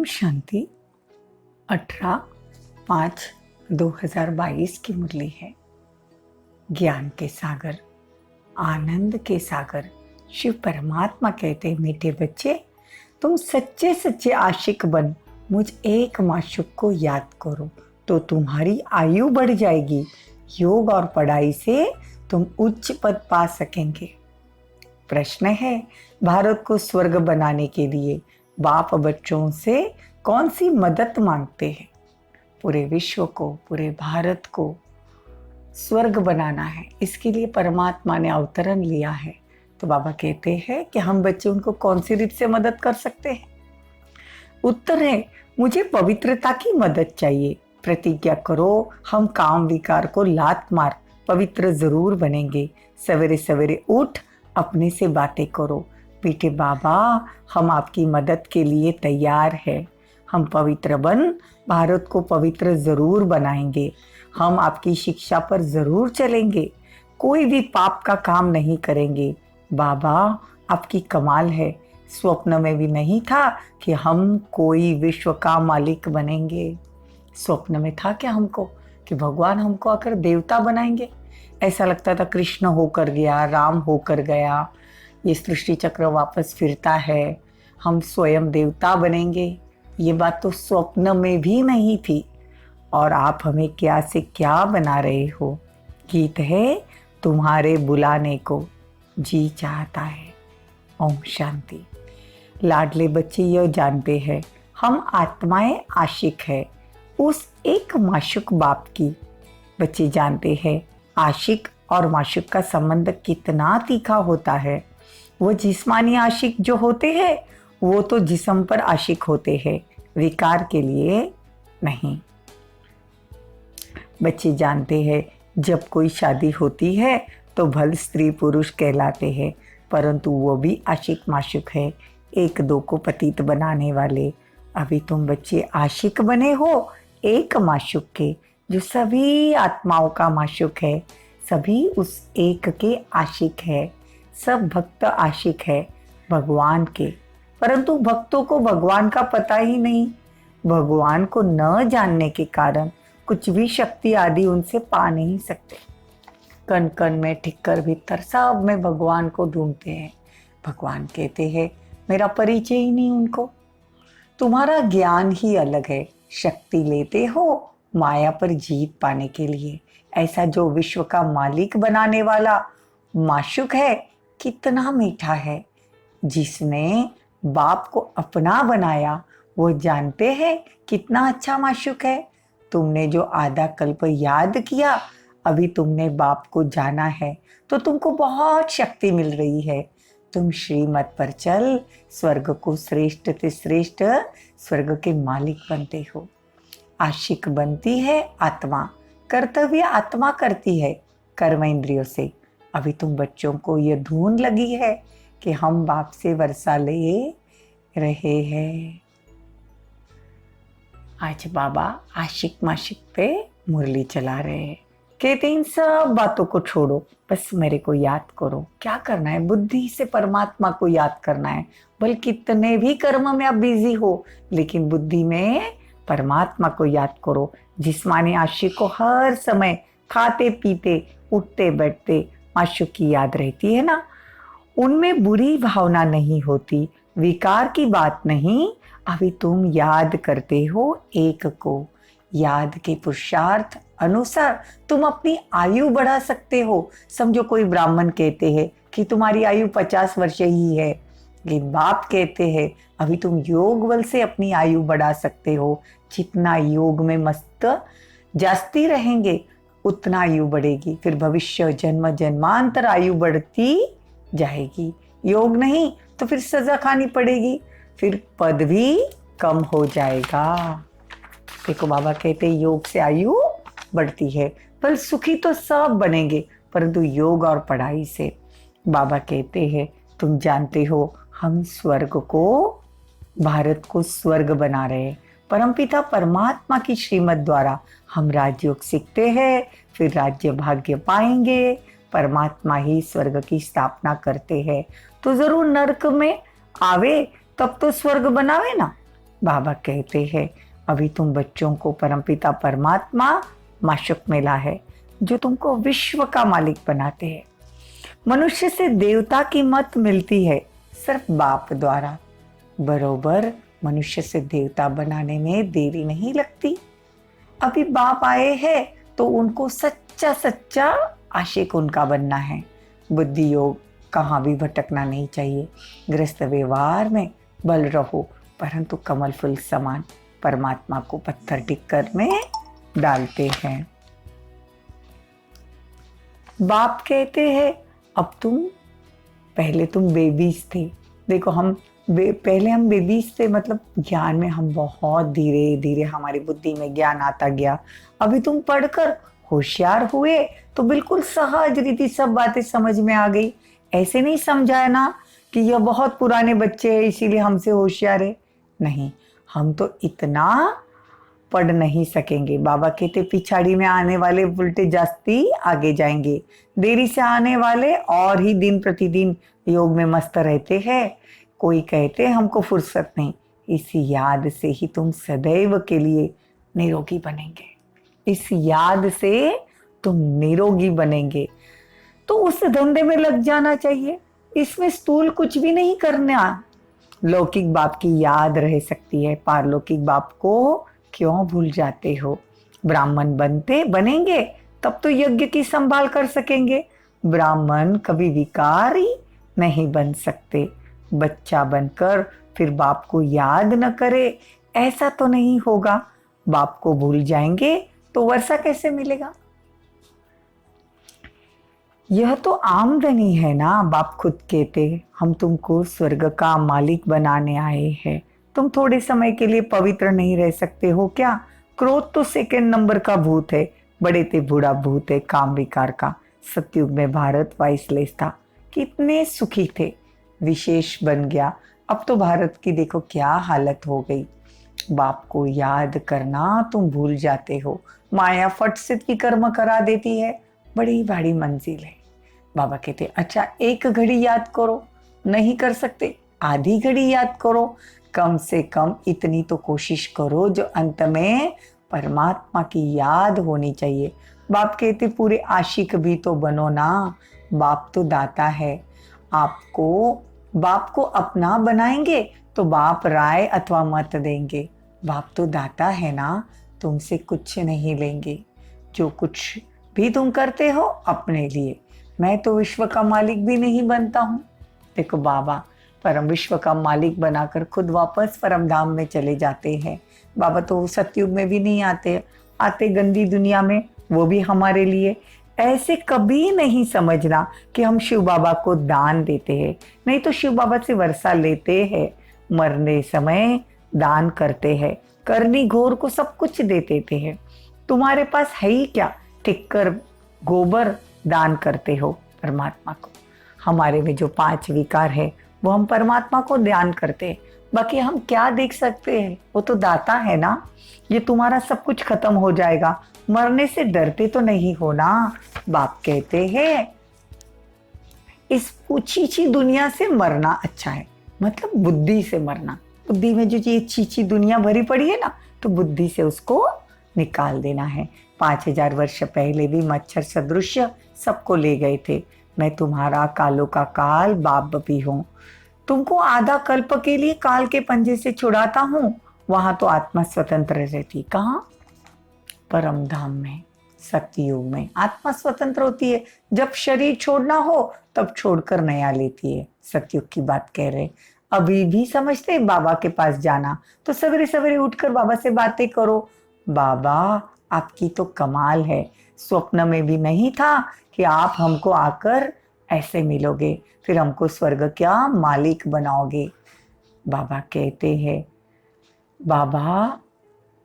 ओम शांति। 18/5/2022 की मुरली है। ज्ञान के सागर, आनंद के सागर शिव परमात्मा कहते हैं, मीठे बच्चे तुम सच्चे सच्चे आशिक बन मुझ एक माशूक को याद करो तो तुम्हारी आयु बढ़ जाएगी। योग और पढ़ाई से तुम उच्च पद पा सकेंगे। प्रश्न है, भारत को स्वर्ग बनाने के लिए बाप बच्चों से कौन सी मदद मांगते हैं? पूरे विश्व को, पूरे भारत को स्वर्ग बनाना है, इसके लिए परमात्मा ने अवतरण लिया है। तो बाबा कहते हैं कि हम बच्चे उनको कौन सी रीत से मदद कर सकते हैं? उत्तर है, मुझे पवित्रता की मदद चाहिए। प्रतिज्ञा करो, हम काम विकार को लात मार पवित्र जरूर बनेंगे। सवेरे सवेरे उठ अपने से बातें करो, मीठे बाबा हम आपकी मदद के लिए तैयार है। हम पवित्र बन भारत को पवित्र जरूर बनाएंगे। हम आपकी शिक्षा पर जरूर चलेंगे, कोई भी पाप का काम नहीं करेंगे। बाबा आपकी कमाल है, स्वप्न में भी नहीं था कि हम कोई विश्व का मालिक बनेंगे। स्वप्न में था क्या हमको कि भगवान हमको आकर देवता बनाएंगे? ऐसा लगता था कृष्ण होकर गया, राम होकर गया, ये सृष्टि चक्र वापस फिरता है, हम स्वयं देवता बनेंगे। ये बात तो स्वप्न में भी नहीं थी। और आप हमें क्या से क्या बना रहे हो? गीत है, तुम्हारे बुलाने को जी चाहता है। ओम शांति। लाडले बच्चे यह जानते हैं, हम आत्माएं आशिक है उस एक माशूक बाप की। बच्चे जानते हैं आशिक और माशूक का संबंध कितना तीखा होता है। वो जिस्मानी आशिक जो होते हैं वो तो जिस्म पर आशिक होते हैं, विकार के लिए नहीं। बच्चे जानते हैं जब कोई शादी होती है तो भल स्त्री पुरुष कहलाते हैं, परंतु वो भी आशिक माशूक है, एक दो को पतित बनाने वाले। अभी तुम बच्चे आशिक बने हो एक माशूक के, जो सभी आत्माओं का माशूक है, सभी उस एक के आशिक है। सब भक्त आशिक है भगवान के, परंतु भक्तों को भगवान का पता ही नहीं। भगवान को न जानने के कारण कुछ भी शक्ति आदि उनसे पा नहीं सकते। कण कण में, ठिक्कर भीतर सब में भगवान को ढूंढते हैं। भगवान कहते हैं मेरा परिचय ही नहीं उनको। तुम्हारा ज्ञान ही अलग है, शक्ति लेते हो माया पर जीत पाने के लिए। ऐसा जो विश्व का मालिक बनाने वाला माशूक है कितना मीठा है। जिसने बाप को अपना बनाया वो जानते हैं कितना अच्छा माशूक है। तुमने जो आधा कल्प याद किया, अभी तुमने बाप को जाना है तो तुमको बहुत शक्ति मिल रही है। तुम श्रीमत पर चल, स्वर्ग को श्रेष्ठ से श्रेष्ठ स्वर्ग के मालिक बनते हो। आशिक बनती है आत्मा, कर्तव्य आत्मा करती है कर्म इंद्रियों से। अभी तुम बच्चों को ये धुन लगी है कि हम बाप से वर्षा ले रहे हैं। आज बाबा आशिक माशिक पे मुरली चला रहे हैं, कहते इन सब बातों को छोड़ो, बस मेरे को याद करो। क्या करना है? बुद्धि से परमात्मा को याद करना है। भले कितने भी कर्म में आप बिजी हो, लेकिन बुद्धि में परमात्मा को याद करो। जिस्मानी आशिक को हर समय खाते पीते उठते बैठते माशूक की याद रहती है ना, उनमें बुरी भावना नहीं होती, विकार की बात नहीं। अभी तुम याद करते हो एक को, याद के पुरुषार्थ अनुसार तुम अपनी आयु बढ़ा सकते हो। समझो कोई ब्राह्मण कहते हैं कि तुम्हारी आयु 50 वर्ष ही है, लेकिन बाप कहते हैं अभी तुम योग बल से अपनी आयु बढ़ा सकते हो। जितना योग में मस्त जास्ती रहेंगे उतना आयु बढ़ेगी, फिर भविष्य जन्म जन्मांतर आयु बढ़ती जाएगी। योग नहीं तो फिर सजा खानी पड़ेगी, फिर पद भी कम हो जाएगा। देखो बाबा कहते योग से आयु बढ़ती है, पर सुखी तो सब बनेंगे, परंतु योग और पढ़ाई से। बाबा कहते हैं तुम जानते हो हम स्वर्ग को, भारत को स्वर्ग बना रहे हैं। परमपिता परमात्मा की श्रीमत द्वारा हम राजयोग सीखते हैं, फिर राज्य भाग्य पाएंगे। परमात्मा ही स्वर्ग की स्थापना करते हैं, तो जरूर नरक में आवे तब तो स्वर्ग बनावे ना। बाबा कहते हैं अभी तुम बच्चों को परमपिता परमात्मा माशुक मिला है जो तुमको विश्व का मालिक बनाते हैं। मनुष्य से देवता की मत मिलती है सिर्फ बाप द्वारा। बरोबर मनुष्य से देवता बनाने में देरी नहीं लगती। अभी बाप आए हैं तो उनको सच्चा सच्चा आशिक उनका बनना है। बुद्धि योग कहाँ भी भटकना नहीं चाहिए। गृहस्थ व्यवहार में बल रहो, परंतु कमल फूल समान परमात्मा को पत्थर टिक्कर में डालते हैं। बाप कहते हैं अब पहले तुम बेबीज थे। देखो पहले हम बेबीज थे, मतलब ज्ञान में हम बहुत धीरे धीरे हमारी बुद्धि में ज्ञान आता गया। अभी तुम पढ़कर होशियार हुए तो बिल्कुल सहज रीति सब बातें समझ में आ गई। ऐसे नहीं समझाया ना कि यह बहुत पुराने बच्चे हैं इसीलिए हमसे होशियार है। नहीं, हम तो इतना पढ़ नहीं सकेंगे। बाबा कहते पिछाड़ी में आने वाले उल्टे जास्ती आगे जाएंगे। देरी से आने वाले और ही दिन प्रतिदिन योग में मस्त रहते हैं। कोई कहते हमको फुर्सत नहीं। इस याद से ही तुम सदैव के लिए निरोगी बनेंगे। इस याद से तुम निरोगी बनेंगे। तो उस धंधे में लग जाना चाहिए। इसमें स्थूल कुछ भी नहीं करना। लौकिक बाप की याद रह सकती है, पारलौकिक बाप को क्यों भूल जाते हो। ब्राह्मण बनेंगे तब तो यज्ञ की संभाल कर सकेंगे। ब्राह्मण कभी विकारी नहीं बन सकते। बच्चा बनकर फिर बाप को याद न करे, ऐसा तो नहीं होगा। बाप को भूल जाएंगे तो वर्षा कैसे मिलेगा। यह तो आमदनी है ना। बाप खुद कहते हम तुमको स्वर्ग का मालिक बनाने आए हैं। तुम थोड़े समय के लिए पवित्र नहीं रह सकते हो क्या। क्रोध तो सेकंड नंबर का भूत है। बड़े ते बूढ़ा भूत है काम विकार का। सतयुग में भारत वाइसलेस था, कितने सुखी थे, विशेष बन गया। अब तो भारत की देखो क्या हालत हो गई। बाप को याद करना तुम भूल जाते हो। माया फट से की कर्म करा देती है। बड़ी बड़ी मंजिल है। बाबा कहते अच्छा एक घड़ी याद करो, नहीं कर सकते आधी घड़ी याद करो। कम से कम इतनी तो कोशिश करो जो अंत में परमात्मा की याद होनी चाहिए। बाप कहते पूरे आशिक भी तो बनो ना। बाप तो दाता है। बाप को अपना बनाएंगे तो बाप राय अथवा मत देंगे। बाप तो दाता है ना, तुमसे कुछ नहीं लेंगे। जो कुछ भी तुम करते हो अपने लिए। मैं तो विश्व का मालिक भी नहीं बनता हूँ। देखो बाबा परम विश्व का मालिक बनाकर खुद वापस परम धाम में चले जाते हैं। बाबा तो सतयुग में भी नहीं आते गंदी दुनिया में, वो भी हमारे लिए। ऐसे कभी नहीं समझना कि हम शिव बाबा को दान देते हैं। नहीं तो शिव बाबा से वर्षा लेते हैं। मरने समय दान करते हैं। करनी घोर को सब कुछ दे देते हैं। तुम्हारे पास है ही क्या, टिक्कर गोबर दान करते हो परमात्मा को। हमारे में जो 5 विकार है वो हम परमात्मा को दान करते हैं। बाकी हम क्या देख सकते हैं, वो तो दाता है ना। ये तुम्हारा सब कुछ खत्म हो जाएगा, मरने से डरते तो नहीं हो ना। बाप कहते हैं इस पूछीची दुनिया से मरना अच्छा है, मतलब बुद्धि से मरना। बुद्धि में जो ये चीची दुनिया भरी पड़ी है ना, तो बुद्धि से उसको निकाल देना है। 5000 वर्ष पहले भी मच्छर सदृश सबको ले गए थे। मैं तुम्हारा कालों का काल बाप भी हूँ। तुमको आधा कल्प के लिए काल के पंजे से छुड़ाता हूँ। वहां तो आत्मा स्वतंत्र रहती। कहाँ? परम धाम में, सतयुग में आत्मा स्वतंत्र होती है। जब शरीर छोड़ना हो तब छोड़कर नया लेती है। सतयुग की बात कह रहे। अभी भी समझते बाबा के पास जाना तो सवेरे सवेरे उठकर बाबा से बातें करो। बाबा आपकी तो कमाल है। स्वप्न में भी नहीं था कि आप हमको आकर ऐसे मिलोगे, फिर हमको स्वर्ग क्या मालिक बनाओगे। बाबा कहते हैं, बाबा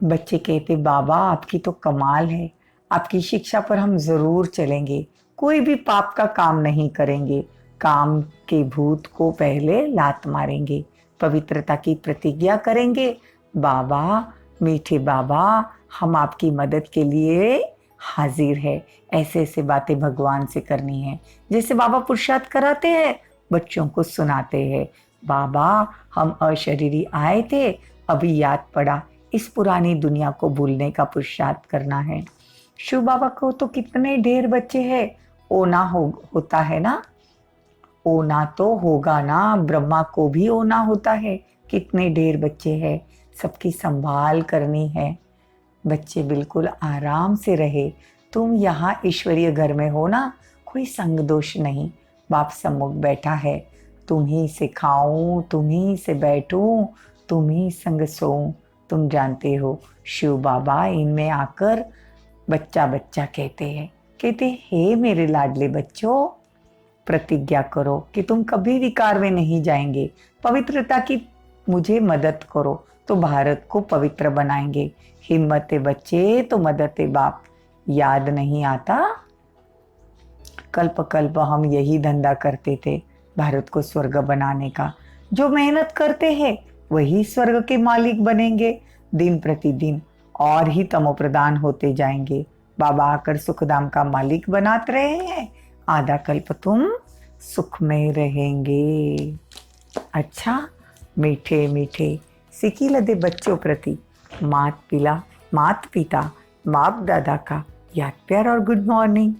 बच्चे कहते बाबा आपकी तो कमाल है। आपकी शिक्षा पर हम जरूर चलेंगे। कोई भी पाप का काम नहीं करेंगे। काम के भूत को पहले लात मारेंगे। पवित्रता की प्रतिज्ञा करेंगे। बाबा मीठे बाबा हम आपकी मदद के लिए हाजिर है। ऐसे ऐसे बातें भगवान से करनी है। जैसे बाबा पुरुषार्थ कराते हैं, बच्चों को सुनाते हैं। बाबा हम अशरीरी आए थे अभी याद पड़ा, इस पुरानी दुनिया को भूलने का पुरुषार्थ करना है। शिव बाबा को तो कितने ढेर बच्चे हैं, ओना होता है ना, ओना तो होगा ना, ब्रह्मा को भी ओना होता है। कितने ढेर बच्चे हैं, सबकी संभाल करनी है। बच्चे बिल्कुल आराम से रहे। तुम यहाँ ईश्वरीय घर में हो ना, कोई संग दोष नहीं। बाप सम्मुख बैठा है, तुम ही से खाऊं, तुम ही से बैठूं, तुम ही संग सोऊं। तुम जानते हो शिव बाबा इनमें आकर बच्चा बच्चा कहते हे मेरे लाडले बच्चों, प्रतिज्ञा करो कि तुम कभी विकार में नहीं जाएंगे। पवित्रता की मुझे मदद करो तो भारत को पवित्र बनाएंगे। हिम्मत बच्चे तो मदद बाप। याद नहीं आता, कल्प कल्प हम यही धंधा करते थे, भारत को स्वर्ग बनाने का। जो मेहनत करते हैं वही स्वर्ग के मालिक बनेंगे। दिन प्रतिदिन और ही तमो प्रदान होते जाएंगे। बाबा आकर सुखधाम का मालिक बनाते रहे हैं। आधा कल्प तुम सुख में रहेंगे। अच्छा, मीठे मीठे सिकी लदे बच्चों प्रति मात पिता बाप दादा का याद प्यार और गुड मॉर्निंग।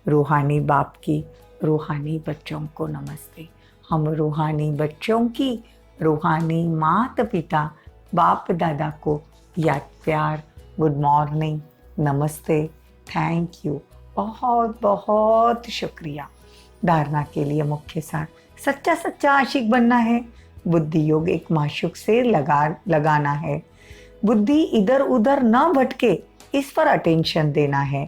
रूहानी बाप की रूहानी बच्चों को नमस्ते। हम रूहानी बच्चों की रूहानी मात पिता बाप दादा को याद प्यार, गुड मॉर्निंग, नमस्ते, थैंक यू, बहुत बहुत शुक्रिया। धारणा के लिए मुख्य सार, सच्चा आशिक बनना है। बुद्धि योग एक माशूक से लगाना है। बुद्धि इधर उधर न भटके, इस पर अटेंशन देना है।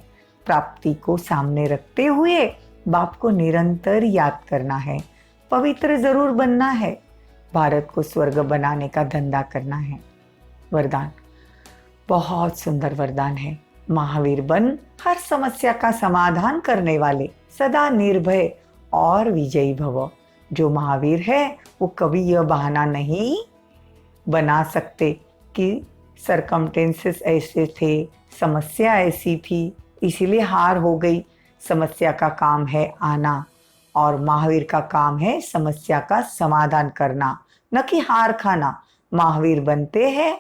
प्राप्ति को सामने रखते हुए बाप को निरंतर याद करना है। पवित्र जरूर बनना है। भारत को स्वर्ग बनाने का धंधा करना है। वरदान, बहुत सुंदर वरदान है। महावीर बन हर समस्या का समाधान करने वाले, सदा निर्भय और विजयी भव। जो महावीर है वो कभी यह बहाना नहीं बना सकते कि सरकमटेंसेस ऐसे थे, समस्या ऐसी थी, इसीलिए हार हो गई। समस्या का काम है आना और महावीर का काम है समस्या का समाधान करना, न कि हार खाना। महावीर बनते हैं,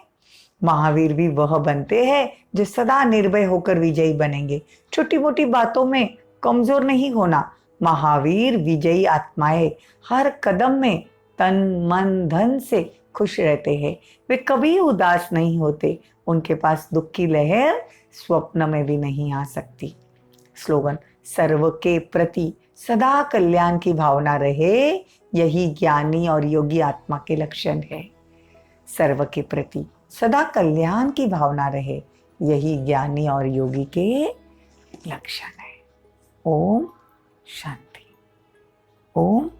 महावीर भी वह बनते हैं जो सदा निर्भय होकर विजयी बनेंगे। छोटी मोटी बातों में कमजोर नहीं होना। महावीर विजयी आत्माएं हर कदम में तन मन धन से खुश रहते हैं। वे कभी उदास नहीं होते। उनके पास दुख की लहर स्वप्न में भी नहीं आ सकती। स्लोगन, सर्व के प्रति सदा कल्याण की भावना रहे, यही ज्ञानी और योगी आत्मा के लक्षण है। सर्व के प्रति सदा कल्याण की भावना रहे, यही ज्ञानी और योगी के लक्षण है। ओम शांति। ओम